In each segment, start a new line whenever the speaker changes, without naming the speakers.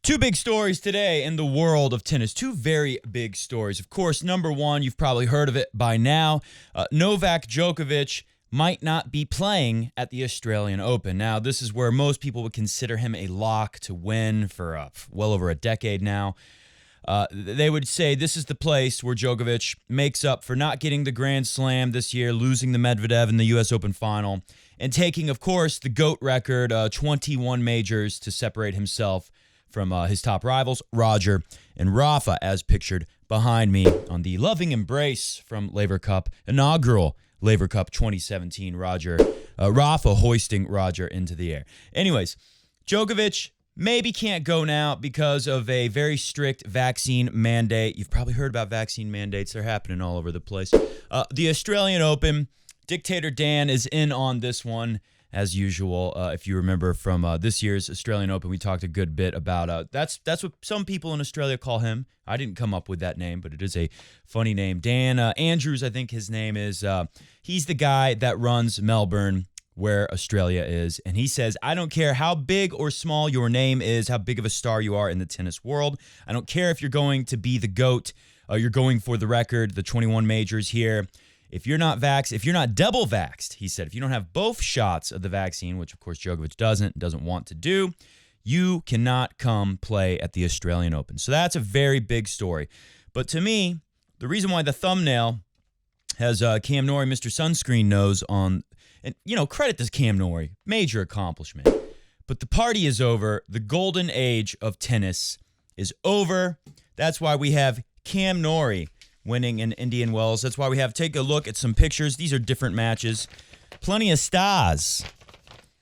Two big stories today in the world of tennis. Two very big stories. Of course, number one, you've probably heard of it by now. Novak Djokovic might not be playing at the Australian Open. Now, this is where most people would consider him a lock to win for well over a decade now. They would say this is the place where Djokovic makes up for not getting the Grand Slam this year, losing the Medvedev in the U.S. Open final, and taking, of course, the GOAT record, 21 majors to separate himself from his top rivals, Roger and Rafa, as pictured behind me on the loving embrace from Laver Cup, inaugural Laver Cup 2017, Rafa hoisting Roger into the air. Anyways, Djokovic maybe can't go now because of a very strict vaccine mandate. You've probably heard about vaccine mandates. They're happening all over the place. The Australian Open, Dictator Dan is in on this one, as usual. If you remember from this year's Australian Open, we talked a good bit about, that's what some people in Australia call him. I didn't come up with that name, but it is a funny name. Dan Andrews, I think his name is. He's the guy that runs Melbourne, where Australia is. And he says, I don't care how big or small your name is, how big of a star you are in the tennis world. I don't care if you're going to be the GOAT, you're going for the record, the 21 majors here. If you're not vaxxed, if you're not double vaxxed, he said, if you don't have both shots of the vaccine, which of course Djokovic doesn't want to do, you cannot come play at the Australian Open. So that's a very big story. But to me, the reason why the thumbnail has Cam Norrie, Mr. Sunscreen Nose on, and, credit to Cam Norrie, major accomplishment. But the party is over. The golden age of tennis is over. That's why we have Cam Norrie winning in Indian Wells. That's why we have, take a look at some pictures. These are different matches. Plenty of stars,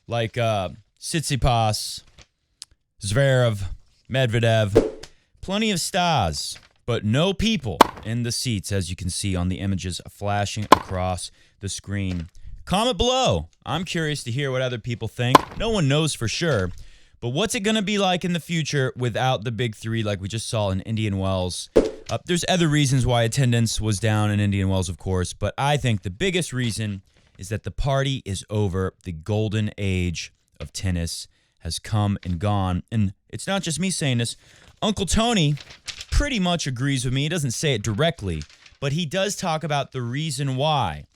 like Tsitsipas, Zverev, Medvedev. Plenty of stars, but no people in the seats, as you can see on the images flashing across the screen. Comment below. I'm curious to hear what other people think. No one knows for sure, but what's it going to be like in the future without the big three like we just saw in Indian Wells? There's other reasons why attendance was down in Indian Wells, of course, but I think the biggest reason is that the party is over. The golden age of tennis has come and gone. And it's not just me saying this. Uncle Tony pretty much agrees with me. He doesn't say it directly, but he does talk about the reason why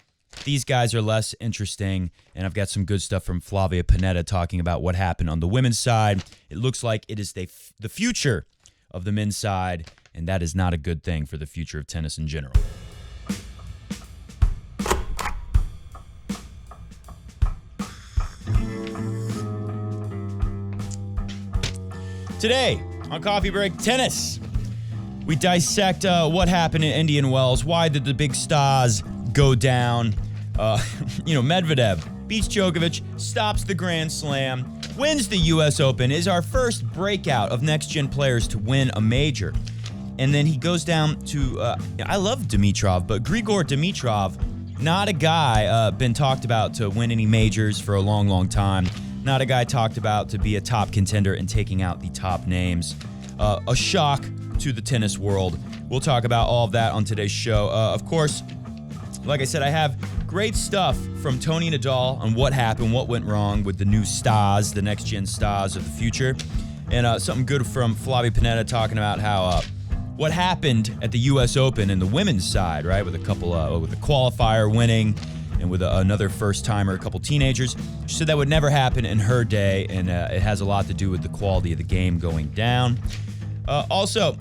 these guys are less interesting. And I've got some good stuff from Flavia Pannetta talking about what happened on the women's side. It looks like it is the future of the men's side, and that is not a good thing for the future of tennis in general. Today on Coffee Break Tennis, we dissect what happened in Indian Wells. Why did the big stars go down? Medvedev beats Djokovic, stops the Grand Slam, wins the U.S. Open, is our first breakout of next-gen players to win a major. And then he goes down to, I love Dimitrov, but Grigor Dimitrov, not a guy been talked about to win any majors for a long, long time. Not a guy talked about to be a top contender and taking out the top names. A shock to the tennis world. We'll talk about all of that on today's show. Of course, like I said, I have great stuff from Tony Nadal on what happened, what went wrong with the new stars, the next-gen stars of the future. And something good from Flavia Pannetta talking about how what happened at the U.S. Open in the women's side, right, with a couple, with a qualifier winning and with another first-timer, a couple teenagers. She said that would never happen in her day, and it has a lot to do with the quality of the game going down. Also,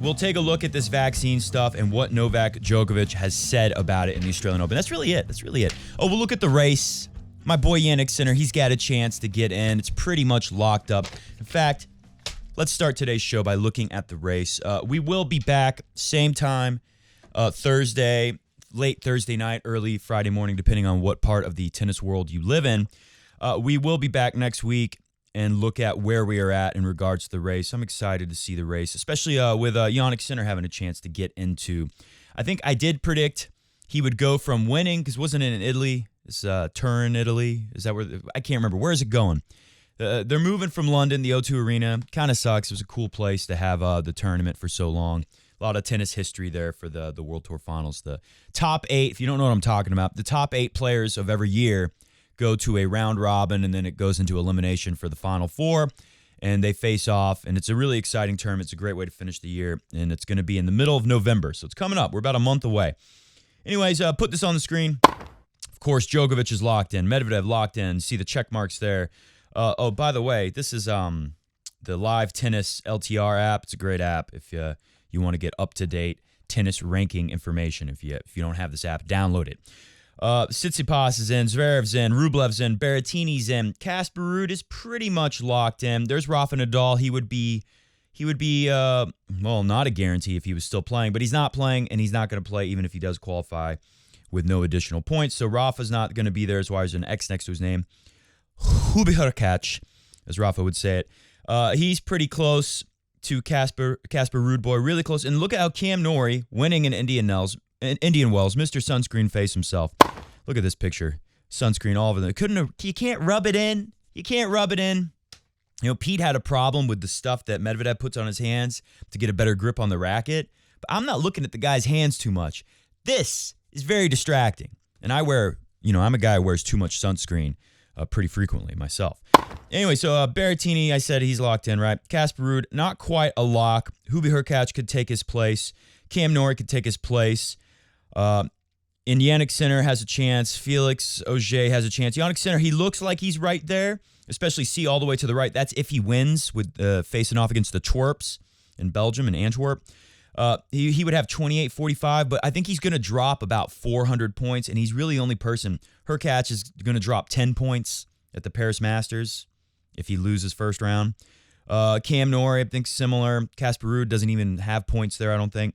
we'll take a look at this vaccine stuff and what Novak Djokovic has said about it in the Australian Open. That's really it. Oh, we'll look at the race. My boy Yannick Sinner, he's got a chance to get in. It's pretty much locked up. In fact, let's start today's show by looking at the race. We will be back same time Thursday, late Thursday night, early Friday morning, depending on what part of the tennis world you live in. We will be back next week and look at where we are at in regards to the race. I'm excited to see the race, especially with Yannick Sinner having a chance to get into. I think I did predict he would go from winning, because wasn't it in Italy? It's Turin, Italy. Is that where? I can't remember. Where is it going? They're moving from London, the O2 Arena. Kind of sucks. It was a cool place to have the tournament for so long. A lot of tennis history there for the World Tour Finals. The top 8, if you don't know what I'm talking about, the top 8 players of every year go to a round robin, and then it goes into elimination for the Final Four. and they face off, and it's a really exciting tournament. It's a great way to finish the year, and it's going to be in the middle of November, so it's coming up. We're about a month away. Anyways, put this on the screen. Of course, Djokovic is locked in. Medvedev locked in. See the check marks there. Oh, by the way, this is the Live Tennis LTR app. It's a great app if you want to get up-to-date tennis ranking information. If you don't have this app, download it. Tsitsipas is in, Zverev's in, Rublev's in, Berrettini's in. Casper Ruud is pretty much locked in. There's Rafa Nadal. He would be not a guarantee if he was still playing, but he's not playing, and he's not going to play even if he does qualify with no additional points. So Rafa's not going to be there. That's why there's an X next to his name. Hubihurkacz, as Rafa would say it. He's pretty close to Casper Ruud boy, really close. And look at how Cam Norrie winning in Indian Wells, Mr. Sunscreen Face himself. Look at this picture. Sunscreen all over them. You can't rub it in. You can't rub it in. You know, Pete had a problem with the stuff that Medvedev puts on his hands to get a better grip on the racket. But I'm not looking at the guy's hands too much. This is very distracting. And I'm a guy who wears too much sunscreen pretty frequently myself. Anyway, so Berrettini, I said he's locked in, right? Casper Ruud, not quite a lock. Hubihurkacz could take his place. Cam Norrie could take his place. And Jannik Sinner has a chance. Felix Auger has a chance. Jannik Sinner, he looks like he's right there, especially see all the way to the right. That's if he wins with facing off against the Twerps in Belgium, in Antwerp. He would have 28-45, but I think he's going to drop about 400 points, and he's really the only person. Hurkacz is going to drop 10 points at the Paris Masters if he loses first round. Cam Norrie, I think, similar. Casper Ruud doesn't even have points there, I don't think.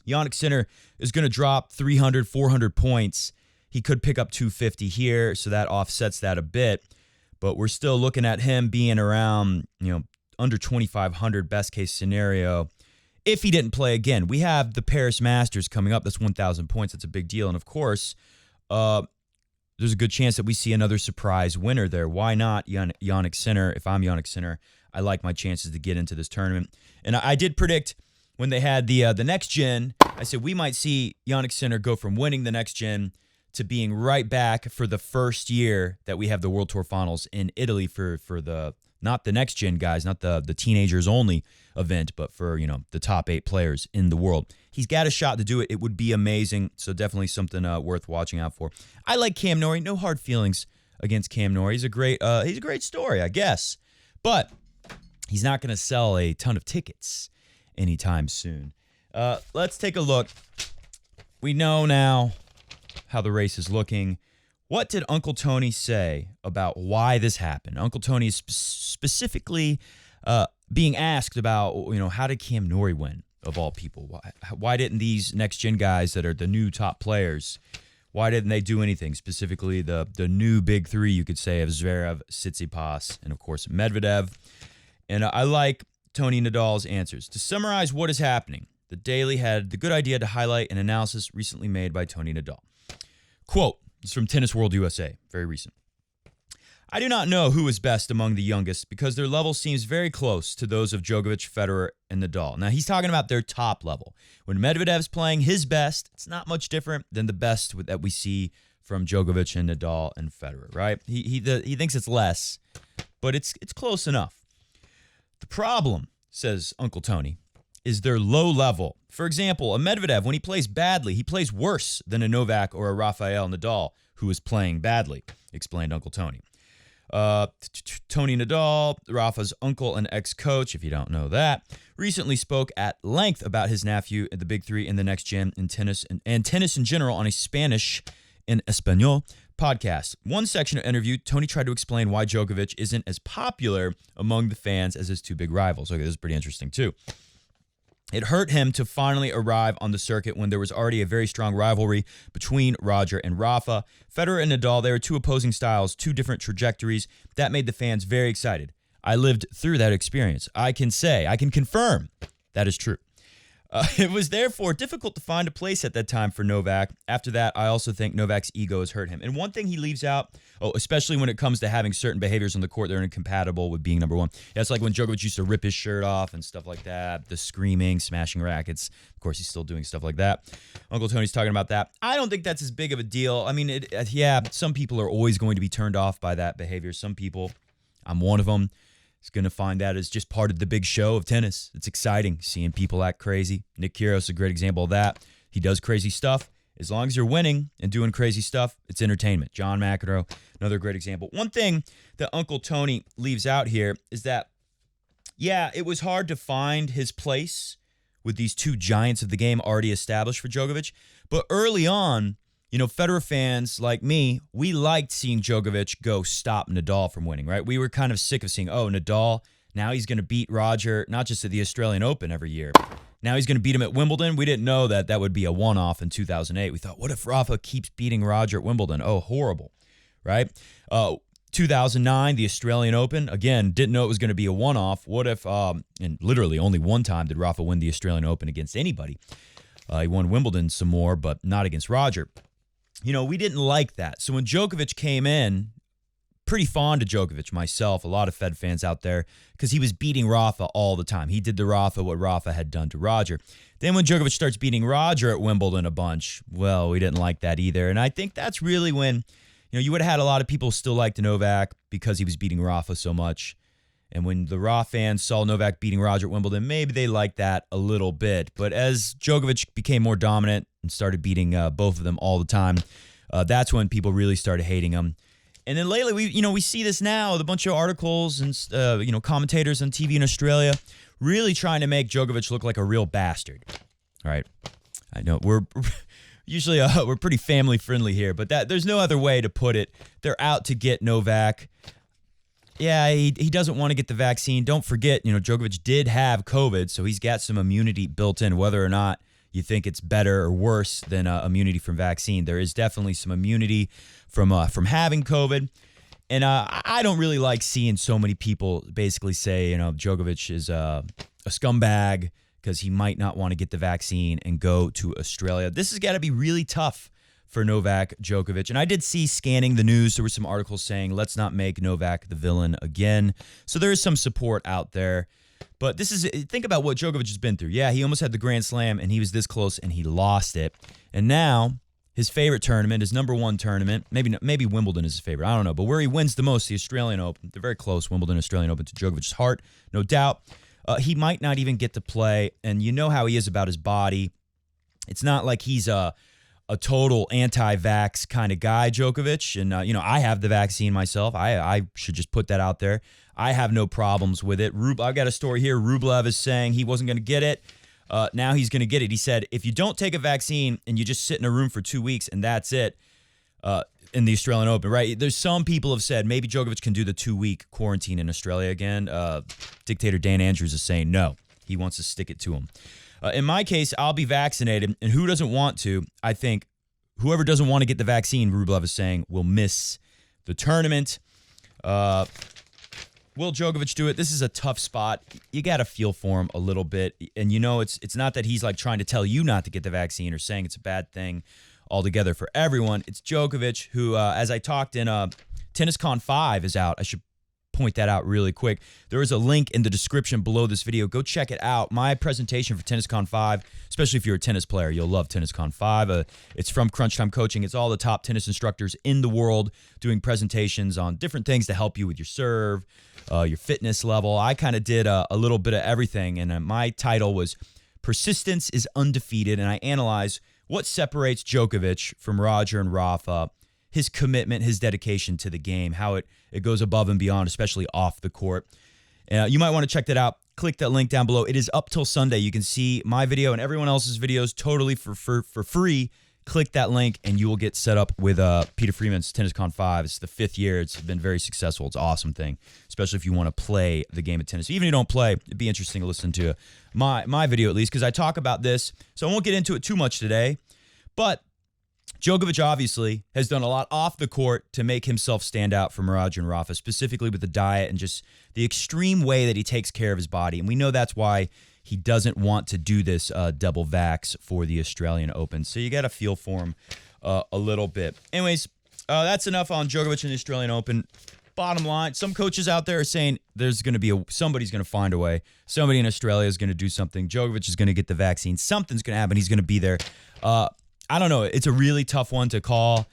Jannik Sinner is going to drop 300, 400 points. He could pick up 250 here, so that offsets that a bit. But we're still looking at him being around, under 2,500 best case scenario. If he didn't play again, we have the Paris Masters coming up. That's 1,000 points. That's a big deal. And of course, there's a good chance that we see another surprise winner there. Why not Jannik Sinner? If I'm Jannik Sinner, I like my chances to get into this tournament. And I did predict when they had the next gen, I said we might see Jannik Sinner go from winning the next gen to being right back for the first year that we have the World Tour Finals in Italy for the not the next gen guys, not the teenagers only event, but for the top 8 players in the world. He's got a shot to do it. It would be amazing. So definitely something worth watching out for. I like Cam Norrie. No hard feelings against Cam Norrie. He's a great story, I guess. But he's not going to sell a ton of tickets anytime soon. Let's take a look. We know now how the race is looking. What did Uncle Tony say about why this happened? Uncle Tony is specifically being asked about, how did Cam Norrie win, of all people? Why didn't these next-gen guys that are the new top players, why didn't they do anything? Specifically, the new big three, you could say, of Zverev, Tsitsipas, and, of course, Medvedev. And I like Tony Nadal's answers. To summarize what is happening, the Daily had the good idea to highlight an analysis recently made by Tony Nadal. Quote, it's from Tennis World USA, very recent. I do not know who is best among the youngest because their level seems very close to those of Djokovic, Federer, and Nadal. Now, he's talking about their top level. When Medvedev's playing his best, it's not much different than the best that we see from Djokovic and Nadal and Federer, right? He thinks it's less, but it's close enough. The problem, says Uncle Tony, is their low level. For example, a Medvedev, when he plays badly, he plays worse than a Novak or a Rafael Nadal who is playing badly, explained Uncle Tony. Tony Nadal, Rafa's uncle and ex-coach, if you don't know that, recently spoke at length about his nephew at the Big Three in the next gen in tennis and tennis in general on a Spanish in Espanol podcast. One section of interview, Tony tried to explain why Djokovic isn't as popular among the fans as his two big rivals. Okay, this is pretty interesting too. It hurt him to finally arrive on the circuit when there was already a very strong rivalry between Roger and Rafa. Federer and Nadal, they were two opposing styles, two different trajectories. That made the fans very excited. I lived through that experience. I can confirm that is true. It was therefore difficult to find a place at that time for Novak. After that, I also think Novak's ego has hurt him. And one thing he leaves out, especially when it comes to having certain behaviors on the court that are incompatible with being number one. That's like when Djokovic used to rip his shirt off and stuff like that, the screaming, smashing rackets. Of course, he's still doing stuff like that. Uncle Tony's talking about that. I don't think that's as big of a deal. I mean, some people are always going to be turned off by that behavior. Some people, I'm one of them. He's going to find that as just part of the big show of tennis. It's exciting seeing people act crazy. Nick Kyrgios is a great example of that. He does crazy stuff. As long as you're winning and doing crazy stuff, it's entertainment. John McEnroe, another great example. One thing that Uncle Tony leaves out here is that, yeah, it was hard to find his place with these two giants of the game already established for Djokovic. But early on, Federer fans like me, we liked seeing Djokovic go stop Nadal from winning, right? We were kind of sick of seeing, Nadal, now he's going to beat Roger, not just at the Australian Open every year. Now he's going to beat him at Wimbledon. We didn't know that would be a one-off in 2008. We thought, what if Rafa keeps beating Roger at Wimbledon? Oh, horrible, right? 2009, the Australian Open, again, didn't know it was going to be a one-off. What if, and literally only one time did Rafa win the Australian Open against anybody. He won Wimbledon some more, but not against Roger. We didn't like that. So when Djokovic came in, pretty fond of Djokovic myself, a lot of Fed fans out there, because he was beating Rafa all the time. He did to Rafa what Rafa had done to Roger. Then when Djokovic starts beating Roger at Wimbledon a bunch, well, we didn't like that either. And I think that's really when, you would have had a lot of people still like Novak because he was beating Rafa so much. And when the Rafa fans saw Novak beating Roger at Wimbledon, maybe they liked that a little bit. But as Djokovic became more dominant and started beating both of them all the time, that's when people really started hating him. And then lately, we see this now with a bunch of articles and commentators on TV in Australia really trying to make Djokovic look like a real bastard. All right, I know we're usually we're pretty family friendly here, but there's no other way to put it. They're out to get Novak. Yeah, he doesn't want to get the vaccine. Don't forget, Djokovic did have COVID, so he's got some immunity built in. Whether or not you think it's better or worse than immunity from vaccine, there is definitely some immunity from having COVID. And I don't really like seeing so many people basically say, Djokovic is a scumbag because he might not want to get the vaccine and go to Australia. This has got to be really tough for Novak Djokovic. And I did see scanning the news, there were some articles saying, let's not make Novak the villain again. So there is some support out there. But think about what Djokovic has been through. Yeah, he almost had the Grand Slam, and he was this close, and he lost it. And now, his favorite tournament, his number one tournament, maybe Wimbledon is his favorite, I don't know, but where he wins the most, the Australian Open, they're very close, Wimbledon, Australian Open, to Djokovic's heart, no doubt. He might not even get to play, and you know how he is about his body. It's not like he's a total anti-vax kind of guy, Djokovic. And, I have the vaccine myself. I should just put that out there. I have no problems with it. I've got a story here. Rublev is saying he wasn't going to get it. Now he's going to get it. He said, if you don't take a vaccine and you just sit in a room for 2 weeks and that's it, in the Australian Open, right? There's some people have said maybe Djokovic can do the 2-week quarantine in Australia again. Dictator Dan Andrews is saying no. He wants to stick it to him. In my case, I'll be vaccinated, and who doesn't want to? I think whoever doesn't want to get the vaccine, Rublev is saying, will miss the tournament. Will Djokovic do it? This is a tough spot. You got to feel for him a little bit. And it's not that he's like trying to tell you not to get the vaccine or saying it's a bad thing altogether for everyone. It's Djokovic who, as I talked in TennisCon 5 is out. I should point that out really quick. There is a link in the description below this video. Go check it out. My presentation for TennisCon 5, especially if you're a tennis player, you'll love TennisCon 5. It's from Crunch Time Coaching. It's all the top tennis instructors in the world doing presentations on different things to help you with your serve, your fitness level. I kind of did a little bit of everything, and my title was Persistence is Undefeated, and I analyze what separates Djokovic from Roger and Rafa, his commitment, his dedication to the game, how it goes above and beyond, especially off the court. You might want to check that out. Click that link down below. It is up till Sunday. You can see my video and everyone else's videos totally for free. Click that link, and you will get set up with Peter Freeman's TennisCon 5. It's the 5th year. It's been very successful. It's an awesome thing, especially if you want to play the game of tennis. Even if you don't play, it'd be interesting to listen to my video at least, because I talk about this. So I won't get into it too much today, but Djokovic obviously has done a lot off the court to make himself stand out from Roger and Rafa, specifically with the diet and just the extreme way that he takes care of his body. And we know that's why he doesn't want to do this double vax for the Australian Open. So you got to feel for him a little bit. Anyways, that's enough on Djokovic and the Australian Open. Bottom line, some coaches out there are saying somebody's going to find a way. Somebody in Australia is going to do something. Djokovic is going to get the vaccine. Something's going to happen. He's going to be there. I don't know. It's a really tough one to call.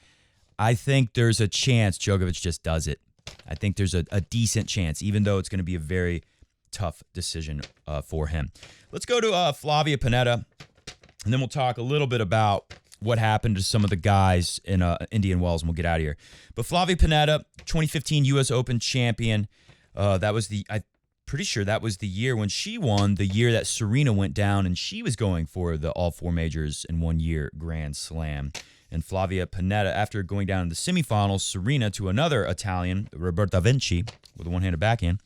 I think there's a chance Djokovic just does it. I think there's a decent chance, even though it's going to be a very tough decision for him. Let's go to Flavia Pennetta, and then we'll talk a little bit about what happened to some of the guys in Indian Wells, and we'll get out of here. But Flavia Pennetta, 2015 U.S. Open champion. I'm pretty sure that was the year when she won, the year that Serena went down, and she was going for the all four majors in 1 year Grand Slam. And Flavia Pennetta, after going down in the semifinals, Serena to another Italian, Roberta Vinci, with a one-handed backhand,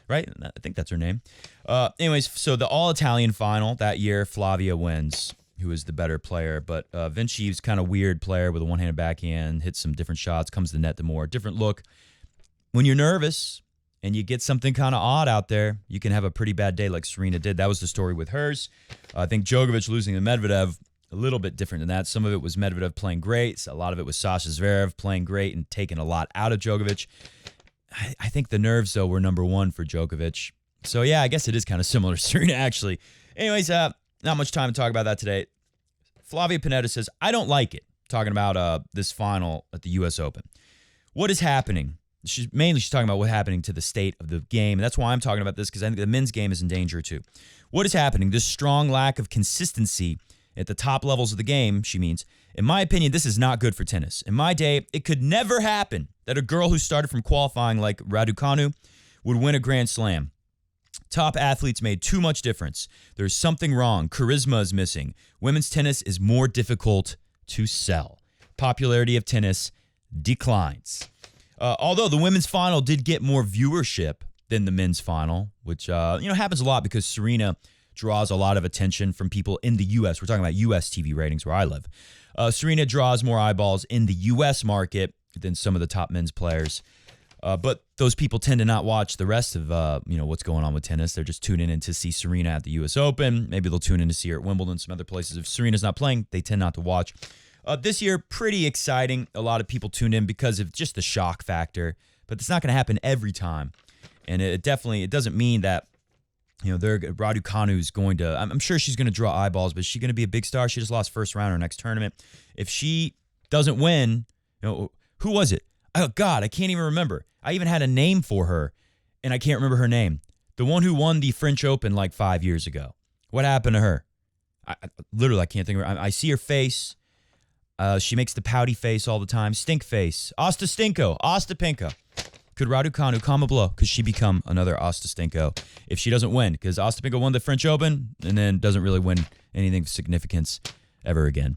right? I think that's her name. Anyways, so the all-Italian final that year, Flavia wins, who is the better player. But Vinci was kind of weird player with a one-handed backhand, hits some different shots, comes to the net the more. Different look. When you're nervous and you get something kind of odd out there, you can have a pretty bad day like Serena did. That was the story with hers. I think Djokovic losing to Medvedev, a little bit different than that. Some of it was Medvedev playing great. A lot of it was Sasha Zverev playing great and taking a lot out of Djokovic. I think the nerves, though, were number one for Djokovic. So, yeah, I guess it is kind of similar to Serena, actually. Anyways, not much time to talk about that today. Flavia Pennetta says, I don't like it, talking about this final at the U.S. Open. What is happening? She's talking about what's happening to the state of the game. And that's why I'm talking about this, because I think the men's game is in danger, too. What is happening? This strong lack of consistency at the top levels of the game, she means. In my opinion, this is not good for tennis. In my day, it could never happen that a girl who started from qualifying like Raducanu would win a Grand Slam. Top athletes made too much difference. There's something wrong. Charisma is missing. Women's tennis is more difficult to sell. Popularity of tennis declines. Although the women's final did get more viewership than the men's final, which happens a lot because Serena draws a lot of attention from people in the U.S. We're talking about U.S. TV ratings where I live. Serena draws more eyeballs in the U.S. market than some of the top men's players. But those people tend to not watch the rest of what's going on with tennis. They're just tuning in to see Serena at the U.S. Open. Maybe they'll tune in to see her at Wimbledon, some other places. If Serena's not playing, they tend not to watch. This year, pretty exciting. A lot of people tuned in because of just the shock factor. But it's not going to happen every time. And it doesn't mean that Raducanu's going to, I'm sure she's going to draw eyeballs, but is she going to be a big star? She just lost first round in her next tournament. If she doesn't win, who was it? Oh, God, I can't even remember. I even had a name for her, and I can't remember her name. The one who won the French Open like 5 years ago. What happened to her? I can't think of her. I see her face. She makes the pouty face all the time. Stink face. Ostapenko. Could Raducanu come a blow? Could she become another Ostapenko if she doesn't win? Because Ostapenko won the French Open and then doesn't really win anything of significance ever again.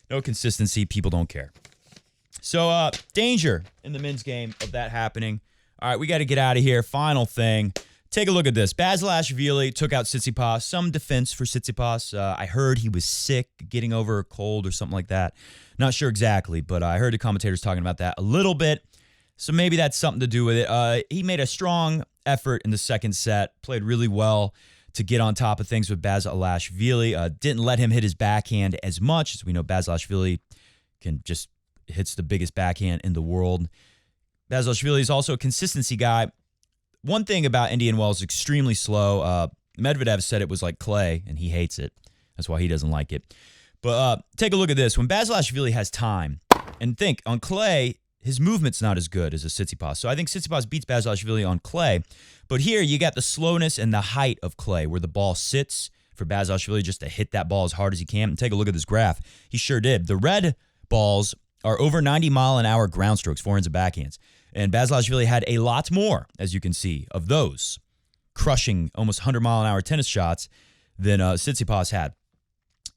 No consistency. People don't care. So, danger in the men's game of that happening. All right, we got to get out of here. Final thing. Take a look at this. Basilashvili took out Tsitsipas. Some defense for Tsitsipas. I heard he was sick, getting over a cold or something like that. Not sure exactly, but I heard the commentators talking about that a little bit. So maybe that's something to do with it. He made a strong effort in the second set, played really well to get on top of things with Basilashvili. Didn't let him hit his backhand as much. As we know, Basilashvili hits the biggest backhand in the world. Basilashvili is also a consistency guy. One thing about Indian Wells is extremely slow. Medvedev said it was like clay, and he hates it. That's why he doesn't like it. But take a look at this. When Basilashvili has time, and think, on clay, his movement's not as good as a Tsitsipas. So I think Tsitsipas beats Basilashvili on clay. But here you got the slowness and the height of clay, where the ball sits for Basilashvili just to hit that ball as hard as he can. And take a look at this graph. He sure did. The red balls are over 90-mile-an-hour ground strokes, forehands and backhands. And Basilashvili had a lot more, as you can see, of those crushing almost 100-mile-an-hour tennis shots than Tsitsipas had.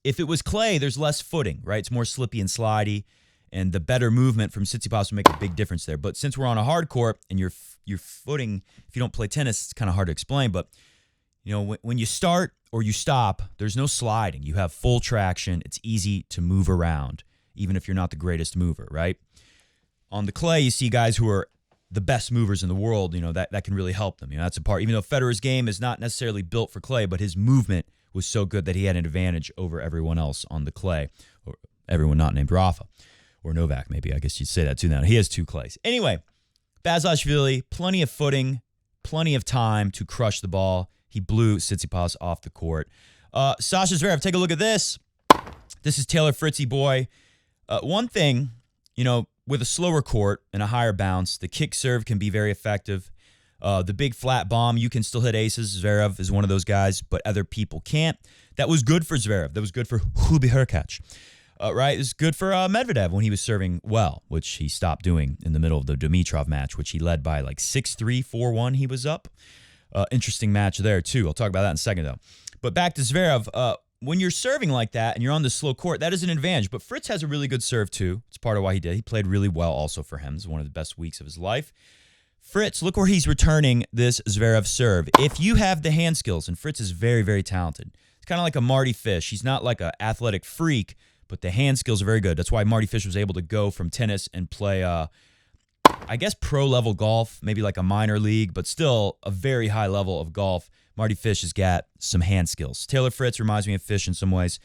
If it was clay, there's less footing, right? It's more slippy and slidey, and the better movement from Tsitsipas would make a big difference there. But since we're on a hard court and your footing, if you don't play tennis, it's kind of hard to explain. But when you start or you stop, there's no sliding. You have full traction. It's easy to move around, even if you're not the greatest mover, right? On the clay, you see guys who are the best movers in the world, that can really help them. That's a part. Even though Federer's game is not necessarily built for clay, but his movement was so good that he had an advantage over everyone else on the clay, or everyone not named Rafa. Or Novak, maybe. I guess you'd say that too now. He has two clays. Anyway, Basilashvili, plenty of footing, plenty of time to crush the ball. He blew Tsitsipas off the court. Sasha Zverev, take a look at this. This is Taylor Fritzy boy. One thing, with a slower court and a higher bounce, the kick serve can be very effective. The big flat bomb, you can still hit aces. Zverev is one of those guys, but other people can't. That was good for Zverev. That was good for Hubert. Right? It's good for Medvedev when he was serving well, which he stopped doing in the middle of the Dimitrov match, which he led by like 6-3, 4-1 he was up. Interesting match there, too. I'll talk about that in a second, though. But back to Zverev. When you're serving like that and you're on the slow court, that is an advantage. But Fritz has a really good serve, too. It's part of why he did. He played really well also for him. It's one of the best weeks of his life. Fritz, look where he's returning this Zverev serve. If you have the hand skills, and Fritz is very, very talented. It's kind of like a Marty Fish. He's not like an athletic freak, but the hand skills are very good. That's why Marty Fish was able to go from tennis and play, I guess, pro-level golf, maybe like a minor league, but still a very high level of golf. Marty Fish has got some hand skills. Taylor Fritz reminds me of Fish in some ways.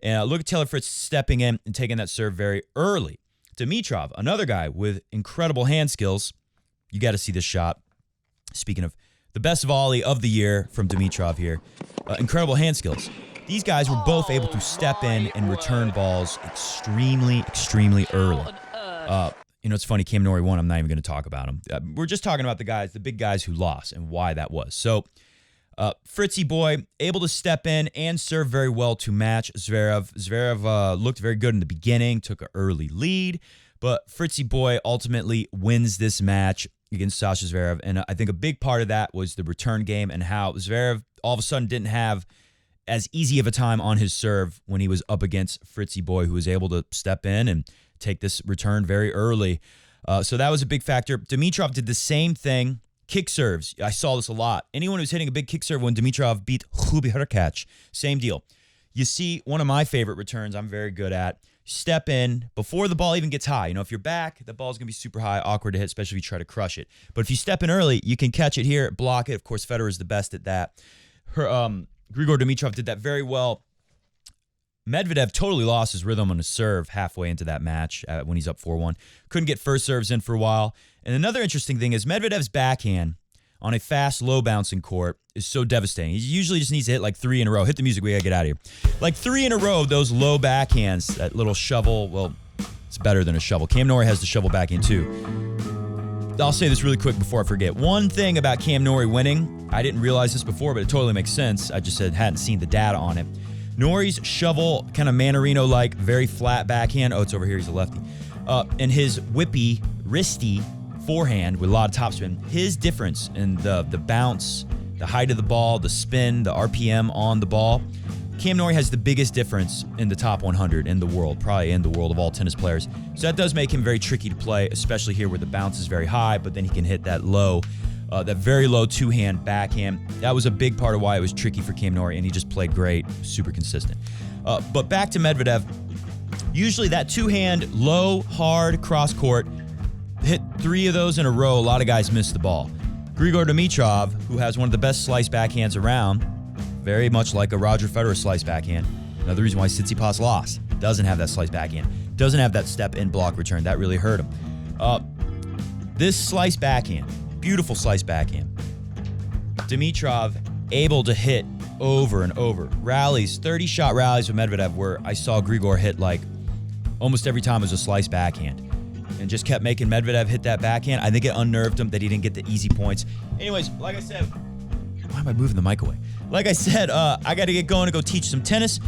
And look at Taylor Fritz stepping in and taking that serve very early. Dimitrov, another guy with incredible hand skills. You got to see this shot. Speaking of the best volley of the year from Dimitrov here. Incredible hand skills. These guys were both able to step in and return balls extremely early. It's funny, Cam Norrie won. I'm not even going to talk about him. We're just talking about the big guys who lost and why that was. So, Fritzy boy, able to step in and serve very well to match Zverev. Zverev looked very good in the beginning, took an early lead, but Fritzy boy ultimately wins this match against Sasha Zverev. And I think a big part of that was the return game and how Zverev all of a sudden didn't have as easy of a time on his serve when he was up against Fritzy boy, who was able to step in and take this return very early. So that was a big factor. Dimitrov did the same thing. Kick serves. I saw this a lot. Anyone who's hitting a big kick serve when Dimitrov beat Hubert, same deal. You see one of my favorite returns I'm very good at. Step in before the ball even gets high. If you're back, the ball's going to be super high, awkward to hit, especially if you try to crush it. But if you step in early, you can catch it here, block it. Of course, Federer is the best at that. Grigor Dimitrov did that very well. Medvedev totally lost his rhythm on his serve halfway into that match when he's up 4-1. Couldn't get first serves in for a while. And another interesting thing is Medvedev's backhand on a fast, low-bouncing court is so devastating. He usually just needs to hit like 3 in a row. Hit the music, we got to get out of here. Like 3 in a row, those low backhands, that little shovel, well, it's better than a shovel. Cam Norrie has the shovel backhand too. I'll say this really quick before I forget. One thing about Cam Norrie winning, I didn't realize this before, but it totally makes sense. I just hadn't seen the data on it. Norrie's shovel, kind of Manarino-like, very flat backhand. Oh, it's over here. He's a lefty. And his whippy, wristy forehand with a lot of topspin. His difference in the bounce, the height of the ball, the spin, the RPM on the ball. Cam Norrie has the biggest difference in the top 100 in the world, probably in the world of all tennis players. So that does make him very tricky to play, especially here where the bounce is very high, but then he can hit that low, that very low two-hand backhand. That was a big part of why it was tricky for Cam Norrie, and he just played great, super consistent. But back to Medvedev. Usually that two-hand, low, hard, cross-court, hit 3 of those in a row, a lot of guys miss the ball. Grigor Dimitrov, who has one of the best slice backhands around, very much like a Roger Federer slice backhand. Another reason why Tsitsipas lost. Doesn't have that slice backhand. Doesn't have that step-in block return. That really hurt him. This slice backhand, beautiful slice backhand. Dimitrov able to hit over and over. Rallies, 30-shot rallies with Medvedev where I saw Grigor hit like almost every time it was a slice backhand. And just kept making Medvedev hit that backhand. I think it unnerved him that he didn't get the easy points. Anyways, like I said, why am I moving the mic away? Like I said, I got to get going to go teach some tennis.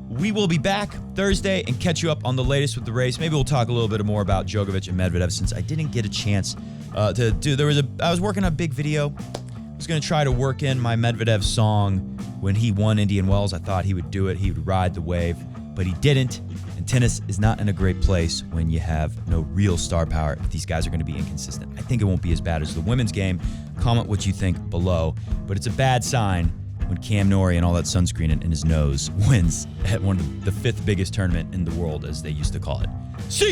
We will be back Thursday and catch you up on the latest with the race. Maybe we'll talk a little bit more about Djokovic and Medvedev since I didn't get a chance to do. I was working on a big video. I was going to try to work in my Medvedev song when he won Indian Wells. I thought he would do it. He would ride the wave, but he didn't. And tennis is not in a great place when you have no real star power. If these guys are going to be inconsistent, I think it won't be as bad as the women's game. Comment what you think below. But it's a bad sign when Cam Norrie and all that sunscreen in his nose wins at one of the 5th biggest tournament in the world, as they used to call it. See ya!